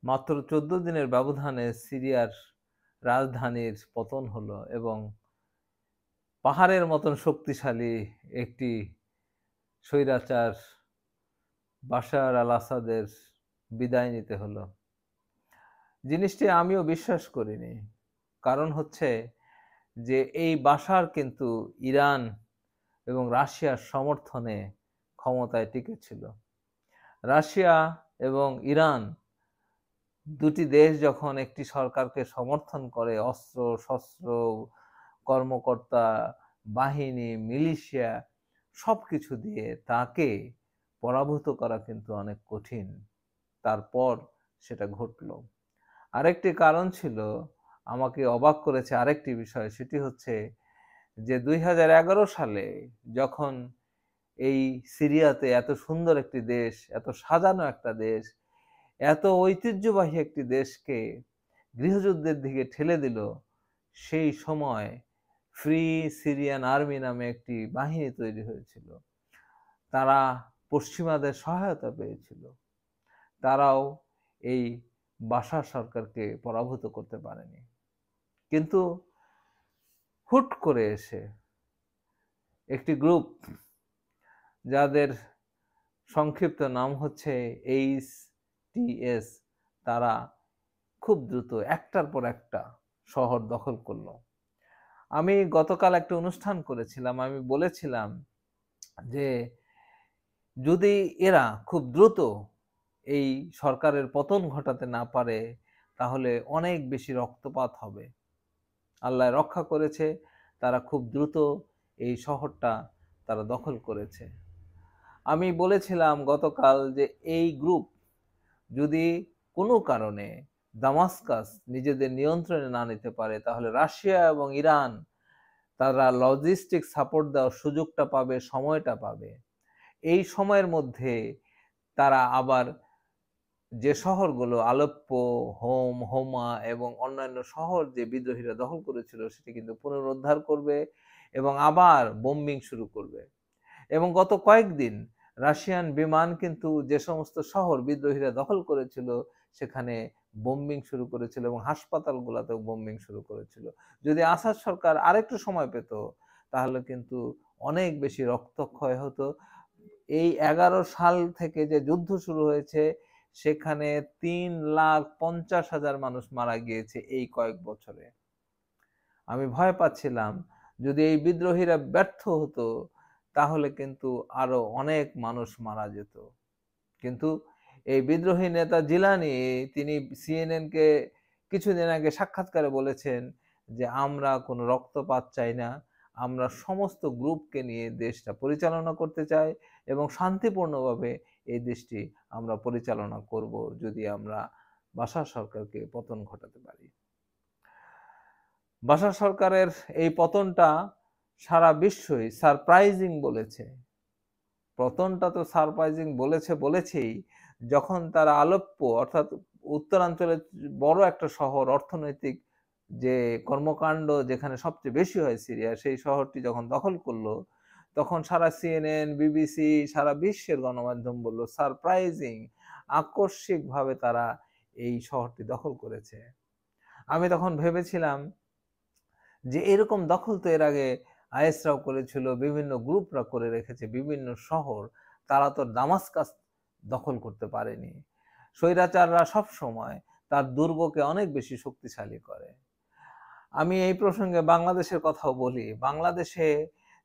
মাত্র 14 দিনের ব্যবধানে সিরিয়ার রাজধানীর পতন হলো এবং পাহাড়ের মতন শক্তিশালী একটি স্বৈরাচার বাশার আল আসাদের বিদায় নিতে হলো। জিনিসটি আমিও বিশ্বাস করিনি। কারণ হচ্ছে যে এই বাশার কিন্তু ইরান এবং রাশিয়ার সমর্থনে ক্ষমতায় টিকেছিল। রাশিয়া এবং ইরান দুটি দেশ যখন একটি সরকারকে সমর্থন করে অস্ত্র-শস্ত্র, কর্মকর্তা, বাহিনী, মিলিশিয়া সবকিছু দিয়ে তাকে পরাভূত করা কিন্তু অনেক কঠিন। তারপর সেটা ঘটল। আরেকটি কারণ ছিল, আমাকে অবাক করেছে আরেকটি বিষয়, সেটি হচ্ছে যে ২০১১ সালে যখন এই সিরিয়াতে এত সুন্দর একটি দেশ, এত সাজানো একটা দেশ, এত ঐতিহ্যবাহী একটি দেশকে গৃহযুদ্ধের দিকে ঠেলে দিল, সেই সময় ফ্রি সিরিয়ান আর্মি নামে একটি বাহিনী তৈরি হয়েছিল। তারা পশ্চিমাদের সহায়তা পেয়েছিল। তারাও এই বাশার সরকারকে পরাভূত করতে পারেনি। কিন্তু হুট করে এসে একটি গ্রুপ, যাদের সংক্ষিপ্ত নাম হচ্ছে HTS, তারা খুব দ্রুত একটার পর একটা শহর দখল করলো। আমি গতকাল একটা অনুষ্ঠান করেছিলাম। আমি বলেছিলাম যে যদি এরা খুব দ্রুত এই সরকারের পতন ঘটাতে না পারে, তাহলে অনেক বেশি রক্তপাত হবে। আল্লাহ রক্ষা করেছে, তারা খুব দ্রুত এই শহরটা তারা দখল করেছে। আমি বলেছিলাম গতকাল যে এই গ্রুপ যদি কোনো কারণে দামাস্কাস নিজেদের নিয়ন্ত্রণে না নিতে পারে, তাহলে রাশিয়া এবং ইরান তারা লজিস্টিক সাপোর্ট দেওয়ার সুযোগটা পাবে, সময়টা পাবে। এই সময়ের মধ্যে তারা আবার যে শহরগুলো আলেপ্পো, হোমা এবং অন্যান্য শহর যে বিদ্রোহীরা দখল করেছিল, সেটি কিন্তু পুনরুদ্ধার করবে এবং আবার বোম্বিং শুরু করবে। এবং গত কয়েকদিন রাশিয়ান বিমান কিন্তু যে সমস্ত শহর বিদ্রোহীরা দখল করেছিল, সেখানে বোম্বিং শুরু করেছিল এবং হাসপাতালগুলোতেও বোম্বিং শুরু করেছিল। যদি আসাদ সরকার আরেকটু সময় পেত, তাহলে কিন্তু অনেক বেশি রক্তক্ষয় হতো। এই 11 সাল থেকে যে যুদ্ধ শুরু হয়েছে, সেখানে 3,50,000 মানুষ মারা গিয়েছে এই কয়েক বছরে। আমি ভয় পাচ্ছিলাম যদি এই বিদ্রোহীরা ব্যর্থ হতো, তাহলে কিন্তু আরো অনেক মানুষ মারা যেত। কিন্তু এই বিদ্রোহী নেতা জিলানি, তিনি CNN কে কিছুদিন আগে সাক্ষাৎকারে বলেছেন যে আমরা কোনো রক্তপাত চাই না, আমরা সমস্ত গ্রুপকে নিয়ে দেশটা পরিচালনা করতে চাই এবং শান্তিপূর্ণভাবে এই দেশটি আমরা পরিচালনা করব, যদি আমরা বাশার সরকারকে পতন ঘটাতে পারি। বাশার সরকারের এই পতনটা সারা বিশ্বই সারপ্রাইজিং বলেছে। পতনটা তো সারপ্রাইজিং বলেছেই, যখন তারা আলেপ্পো অর্থাৎ উত্তরাঞ্চলের বড় একটা শহর, অর্থনৈতিক যে কর্মকাণ্ড যেখানে সবচেয়ে বেশি হয় সিরিয়া, সেই শহরটি যখন দখল করলো, তখন সারা CNN, BBC, সারা বিশ্বের গণমাধ্যম বলল সারপ্রাইজিং, আকস্মিকভাবে তারা এই শহরটি দখল করেছে। আমি তখন ভেবেছিলাম যে এরকম দখল তো এর আগে আইএসরাও করেছিল, বিভিন্ন গ্রুপরা করে রেখেছে বিভিন্ন শহর, তারা তো দামাস্কাস দখল করতে পারেনি। স্বৈরাচাররা সব সময় তার দুর্গকে অনেক বেশি শক্তিশালী করে। আমি এই প্রসঙ্গে বাংলাদেশের কথাও বলি। বাংলাদেশে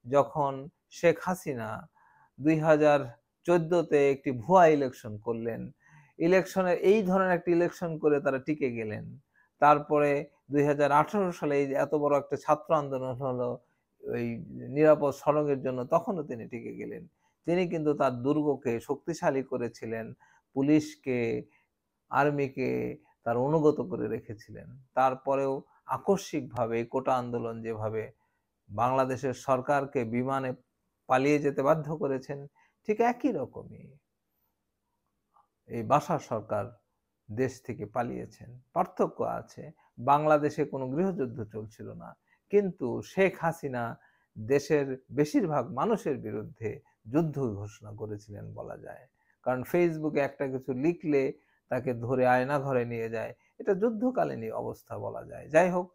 যখন শেখ হাসিনা 2014-তে একটি ভুয়া ইলেকশন করলেন, ইলেকশনে এই ধরনের একটা ইলেকশন করে তারা টিকে গেলেন। তারপরে 2018 সালে এই যে এত বড় একটা ছাত্র আন্দোলন হলো ওই নিরাপদ সড়কের জন্য, তখনও তিনি টিকে গেলেন। তিনি কিন্তু তার দুর্গকে শক্তিশালী করেছিলেন, পুলিশকে, আর্মিকে তার অনুগত করে রেখেছিলেন। তারপরেও আকস্মিকভাবে এই কোটা আন্দোলন যেভাবে বাংলাদেশের সরকারকে বিমানে পালিয়ে যেতে বাধ্য করেছেন, ঠিক একই রকমই এই বাশার সরকার দেশ থেকে পালিয়েছেন। পার্থক্য আছে, বাংলাদেশে কোনো গৃহযুদ্ধ চলছিল না, কিন্তু শেখ হাসিনা দেশের বেশিরভাগ মানুষের বিরুদ্ধে যুদ্ধ ঘোষণা করেছিলেন বলা যায়। কারণ ফেসবুকে একটা কিছু লিখলে তাকে ধরে আয়না ঘরে নিয়ে যায়। এটা যুদ্ধকালীনই অবস্থা বলা যায়। যাই হোক,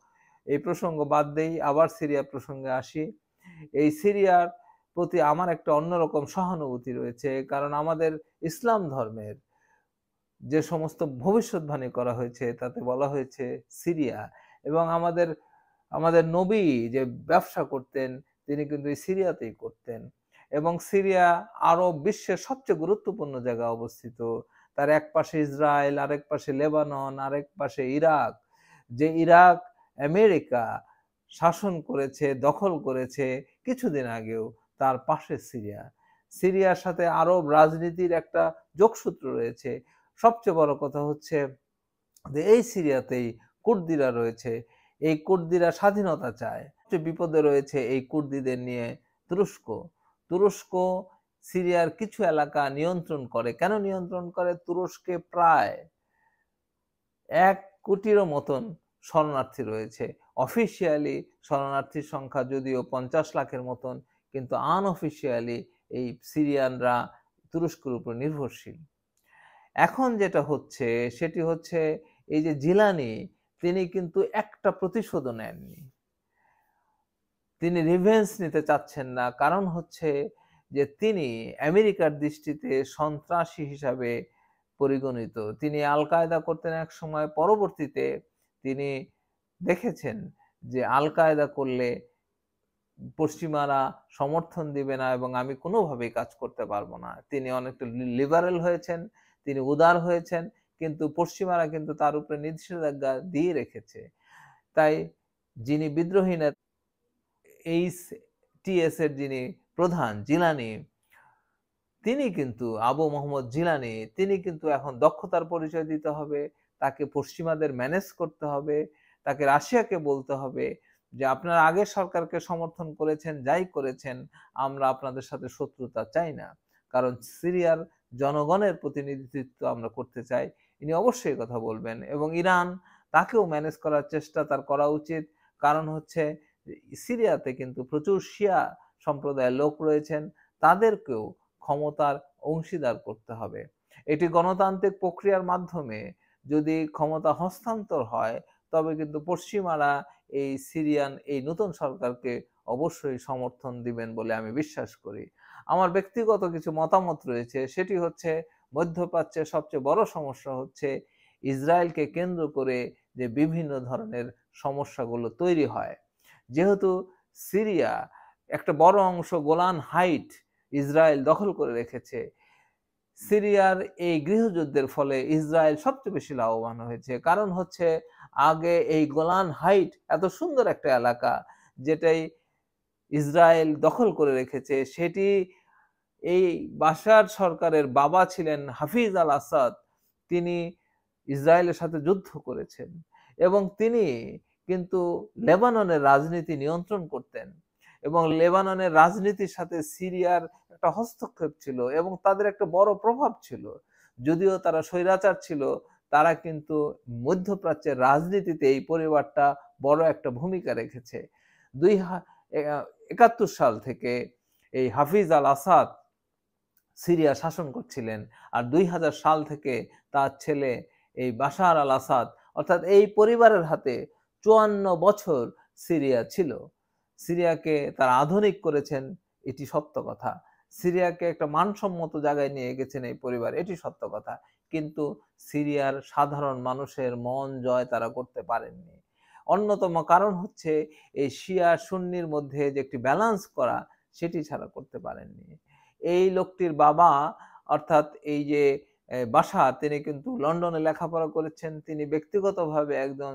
এই প্রসঙ্গ বাদ দেই, আবার সিরিয়া প্রসঙ্গে আসি। এই সিরিয়ার প্রতি আমার একটা অন্যরকম সহানুভূতি রয়েছে। কারণ আমাদের ইসলাম ধর্মের যে সমস্ত ভবিষ্যদ্বাণী করা হয়েছে তাতে বলা হয়েছে সিরিয়া, এবং আমাদের নবী যে ব্যবসা করতেন তিনি কিন্তু এই সিরিয়াতেই করতেন, এবং সিরিয়া আরব বিশ্বের সবচেয়ে গুরুত্বপূর্ণ জায়গায় অবস্থিত। তার এক পাশে ইসরায়েল, আরেক পাশে লেবানন, আরেক পাশে ইরাক। যে ইরাক আমেরিকা শাসন করেছে, দখল করেছে কিছুদিন আগেও, তার পাশে সিরিয়া। সিরিয়ার সাথে আরব রাজনীতির একটা যোগসূত্র রয়েছে। সবচেয়ে বড় কথা হচ্ছে যে এই সিরিয়াতেই কুর্দিরা রয়েছে। এই কুর্দিরা স্বাধীনতা চায়। সবচেয়ে বিপদে রয়েছে এই কুর্দিদের নিয়ে তুরস্ক। তুরস্ক সিরিয়ার কিছু এলাকা নিয়ন্ত্রণ করে। কেন নিয়ন্ত্রণ করে? তুরস্কে প্রায় ১ কোটিরও মতন শরণার্থী রয়েছে। অফিসিয়ালি শরণার্থীর সংখ্যা যদিও ৫০ লাখের মতন, কিন্তু আনঅফিসিয়ালি এই সিরিয়ানরা তুরস্কের উপর নির্ভরশীল। এখন যেটা হচ্ছে সেটি হচ্ছে এই যে জিলানি, তিনি কিন্তু একটা প্রতিশোধও নেননি। তিনি রিভেঞ্জ নিতে চাচ্ছেন না। কারণ হচ্ছে যে তিনি আমেরিকার দৃষ্টিতে সন্ত্রাসী হিসাবে পরিগণিত। তিনি আল কায়দা করতেন একসময়, পরবর্তীতে তিনি দেখেছেন যে আল কায়দা করলে পশ্চিমারা সমর্থন দিবে না এবং আমি কোনোভাবেই কাজ করতে পারবো না। তিনি অনেকটা লিবারেল হয়েছেন, তিনি উদার হয়েছেন, কিন্তু পশ্চিমারা কিন্তু তার উপরে নিষেধাজ্ঞা দিয়ে রেখেছে। তাই যিনি বিদ্রোহী নেতা এইচটিএস এর যিনি প্রধান জিলানি, তিনি কিন্তু আবু মোহাম্মদ জিলানি, তিনি কিন্তু এখন দক্ষতার পরিচয় দিতে হবে, তাকে পশ্চিমাদের ম্যানেজ করতে হবে, তাকে রাশিয়াকে বলতে হবে যে আপনারা আগের সরকারকে সমর্থন করেছেন, যাই করেছেন, আমরা আপনাদের সাথে শত্রুতা চাই না। কারণ সিরিয়ার জনগণের প্রতিনিধিত্ব আমরা করতে চাই। ইনি অবশ্যই কথা বলবেন, এবং ইরান তাকেও ম্যানেজ করার চেষ্টা তার করা উচিত। কারণ হচ্ছে সিরিয়াতে কিন্তু প্রচুর শিয়া সম্প্রদায়ের লোক রয়েছেন, তাদেরকেও ক্ষমতার অংশীদার করতে হবে। এটি গণতান্ত্রিক প্রক্রিয়ার মাধ্যমে যদি ক্ষমতা হস্তান্তর হয়, তবে কিন্তু পশ্চিমারা এই সিরিয়ান এই নতুন সরকারকে অবশ্যই সমর্থন দিবেন বলে আমি বিশ্বাস করি। আমার ব্যক্তিগত কিছু মতামত রয়েছে, সেটি হচ্ছে মধ্যপ্রাচ্যের সবচেয়ে বড় সমস্যা হচ্ছে ইসরায়েলকে কেন্দ্র করে যে বিভিন্ন ধরনের সমস্যাগুলো তৈরি হয়। যেহেতু সিরিয়া একটা বড় অংশ গোলান হাইট ইসরায়েল দখল করে রেখেছে, সিরিয়ার এই গৃহযুদ্ধের ফলে ইসরায়েল সবচেয়ে বেশি লাভবান হয়েছে। কারণ হচ্ছে আগে এই গোলান হাইট এত সুন্দর একটা এলাকা, যেটাই ইসরায়েল দখল করে রেখেছে, সেটি এই বাশার সরকারের বাবা ছিলেন হাফিজ আল আসাদ। তিনি ইসরায়েলের সাথে যুদ্ধ করেছেন এবং তিনি কিন্তু লেবাননের রাজনীতি নিয়ন্ত্রণ করতেন, এবং লেবাননের রাজনীতির সাথে সিরিয়ার একটা হস্তক্ষেপ ছিল এবং তাদের একটা বড় প্রভাব ছিল। যদিও তারা স্বৈরাচার ছিল, তারা কিন্তু মধ্যপ্রাচ্যের রাজনীতিতে এই পরিবারটা বড় একটা ভূমিকা রেখেছে। ২০৭১ সাল থেকে এই হাফিজ আল আসাদ সিরিয়া শাসন করছিলেন, আর ২০০০ সাল থেকে তার ছেলে এই বাশার আল আসাদ, অর্থাৎ এই পরিবারের হাতে ৫৪ বছর সিরিয়া ছিল। সিরিয়াকে তারা আধুনিক করেছেন, এটি সত্য কথা। সিরিয়াকে একটা মানসম্মত জায়গায় নিয়ে গেছেন এই পরিবার, এটি সত্য কথা। কিন্তু সিরিয়ার সাধারণ মানুষের মন জয় তারা করতে পারেননি। অন্যতম কারণ হচ্ছে এই শিয়া সুন্নির মধ্যে যে একটি ব্যালেন্স করা, সেটি ছাড়া করতে পারেননি। এই লোকটির বাবা, অর্থাৎ এই যে বাশার, তিনি কিন্তু লন্ডনে লেখাপড়া করেছেন। তিনি ব্যক্তিগতভাবে একজন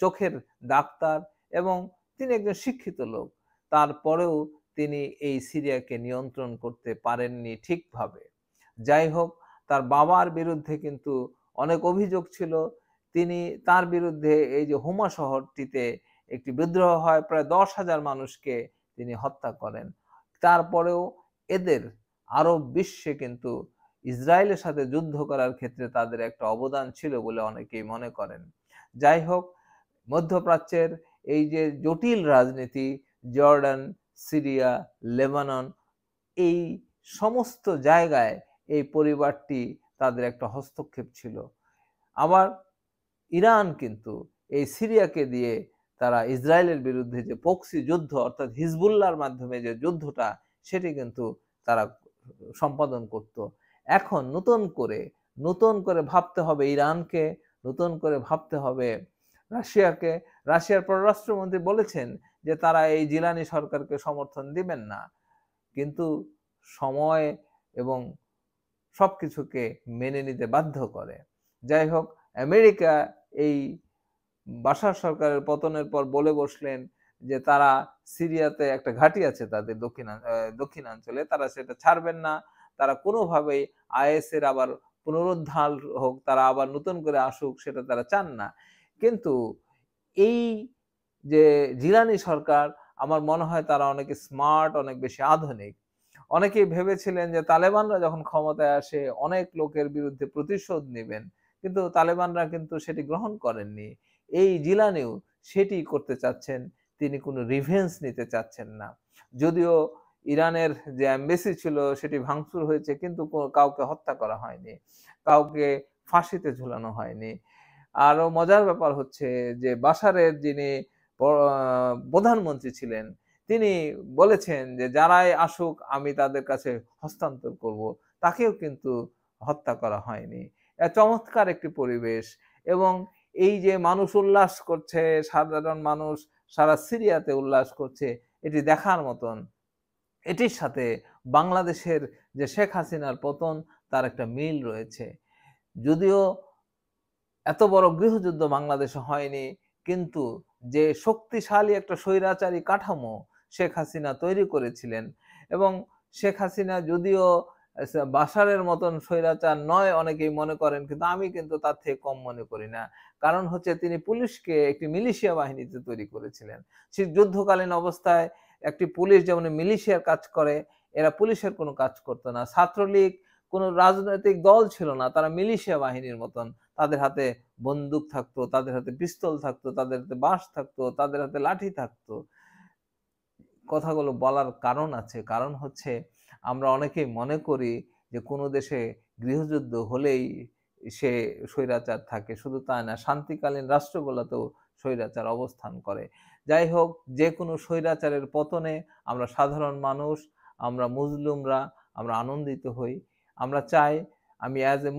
চোখের ডাক্তার এবং তিনি একজন শিক্ষিত লোক। তারপরেও তিনি এই সিরিয়াকে নিয়ন্ত্রণ করতে পারেননি ঠিকভাবে। যাই হোক, তার বাবার বিরুদ্ধে কিন্তু অনেক অভিযোগ ছিল। তিনি তার বিরুদ্ধে এই যে হোমা শহরটিতে একটি বিদ্রোহ হয়, প্রায় ১০,০০০ মানুষকে তিনি হত্যা করেন। তারপরেও এদের আরব বিশ্বে কিন্তু ইসরায়েলের সাথে যুদ্ধ করার ক্ষেত্রে তাদের একটা অবদান ছিল বলে অনেকেই মনে করেন। যাই হোক, মধ্যপ্রাচ্যের এই যে জটিল রাজনীতি, জর্ডান, সিরিয়া, লেবানন, এই সমস্ত জায়গায় এই পরিবারটি তাদের একটা হস্তক্ষেপ ছিল। আবার ইরান কিন্তু এই সিরিয়াকে দিয়ে তারা ইসরায়েলের বিরুদ্ধে যে প্রক্সি যুদ্ধ অর্থাৎ হিজবুল্লাহর মাধ্যমে যে যুদ্ধটা সেটি কিন্তু তারা সম্পাদন করত। এখন নতুন করে ভাবতে হবে ইরানকে, নতুন করে ভাবতে হবে রাশিয়াকে। রাশিয়ার পররাষ্ট্রমন্ত্রী বলেছেন যে তারা এই জিলানি সরকারকে সমর্থন দিবেন না। কিন্তু সময় এবং সবকিছুকে মেনে নিতে বাধ্য করে। যাই হোক, আমেরিকা এই বাশার সরকারের পতনের পর বলে বসলেন যে তারা সিরিয়াতে একটা ঘাঁটি আছে তাদের দক্ষিণাঞ্চলে, তারা সেটা ছাড়বেন না। তারা কোনোভাবেই আইএস এর আবার পুনরুদ্ধার হোক, তারা আবার নতুন করে আসুক সেটা তারা চান না। কিন্তু এই যে জিলানি সরকার, আমার মনে হয় তারা অনেক স্মার্ট, অনেক বেশি আধুনিক। অনেকেই ভেবেছিলেন যে তালেবানরা যখন ক্ষমতায় আসে অনেক লোকের বিরুদ্ধে প্রতিশোধ নিবেন। কিন্তু তালেবানরা কিন্তু সেটি গ্রহণ করেননি। এই জিলানিও সেটি করতে চাচ্ছেন। তিনি কোনো রিভেঞ্জ নিতে চাচ্ছেন না। যদিও ইরানের যে এমবাসি ছিল সেটি ভাঙচুর হয়েছে কিন্তু কাউকে হত্যা করা হয়নি। কাউকে ফাঁসিতে ঝুলানো হয়নি। আরো মজার ব্যাপার হচ্ছে যে বাশারের যিনি প আ প্রধানমন্ত্রী ছিলেন, তিনি বলেছেন যে যারাই আসুক আমি তাদের কাছে হস্তান্তর করব। তাকেও কিন্তু হত্যা করা হয়নি। চমৎকার একটি পরিবেশ এবং এই যে মানুষ উল্লাস করছে, সাধারণ মানুষ সারা সিরিয়াতে উল্লাস করছে, এটি দেখার মতন। এটির সাথে বাংলাদেশের যে শেখ হাসিনার পতন তার একটা মিল রয়েছে। যদিও এত বড় গৃহযুদ্ধ বাংলাদেশে হয়নি, কিন্তু যে শক্তিশালী একটা স্বৈরাচারী কাঠামো শেখ হাসিনা তৈরি করেছিলেন এবং শেখ হাসিনা যদিও বাশারের মতন স্বৈরাচার নয় অনেকেই মনে করেন, কিন্তু আমি কিন্তু তার থেকে কম মনে করি না। কারণ হচ্ছে তিনি পুলিশকে একটি মিলিশিয়া বাহিনীতে তৈরি করেছিলেন। সেই যুদ্ধকালীন অবস্থায় একটি পুলিশ যেমন মিলিশিয়ার কাজ করে, এরা পুলিশের কোনো কাজ করত না। ছাত্রলীগ কোনো রাজনৈতিক দল ছিল না, তারা মিলিশিয়া বাহিনীর মতন। তাদের হাতে বন্দুক থাকতো, তাদের হাতে পিস্তল থাকতো, তাদের হাতে বাঁশ থাকতো, তাদের হাতে লাঠি থাকতো। কথাগুলো বলার কারণ আছে। কারণ হচ্ছে আমরা অনেকেই মনে করি যে কোনো দেশে গৃহযুদ্ধ হলেই সে স্বৈরাচার থাকে। শুধু তাই না, শান্তিকালীন রাষ্ট্রগুলোতেও স্বৈরাচার অবস্থান করে। যাই হোক, যেকোনো স্বৈরাচারের পতনে আমরা সাধারণ মানুষ, আমরা মুসলিমরা আমরা আনন্দিত হই। আমরা চাই আমি অ্যাজ এ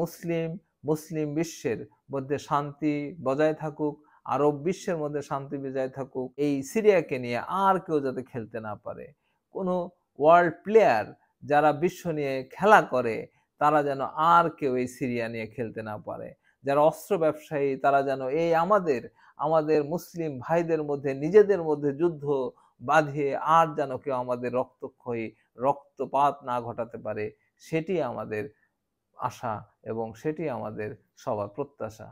মুসলিম বিশ্বের মধ্যে শান্তি বজায় থাকুক, আরব বিশ্বের মধ্যে শান্তি বজায় থাকুক। এই সিরিয়াকে নিয়ে আর কেউ যাতে খেলতে না পারে। কোনো ওয়ার্ল্ড প্লেয়ার যারা বিশ্ব নিয়ে খেলা করে তারা যেন আর কেউ এই সিরিয়া নিয়ে খেলতে না পারে। যারা অস্ত্র ব্যবসায়ী তারা যেন এই আমাদের মুসলিম ভাইদের মধ্যে নিজেদের মধ্যে যুদ্ধ বাঁধিয়ে আর যেন কেউ আমাদের রক্তক্ষয়ী, রক্তপাত না ঘটাতে পারে। সেটি আমাদের আশা এবং সেটি আমাদের সবার প্রত্যাশা।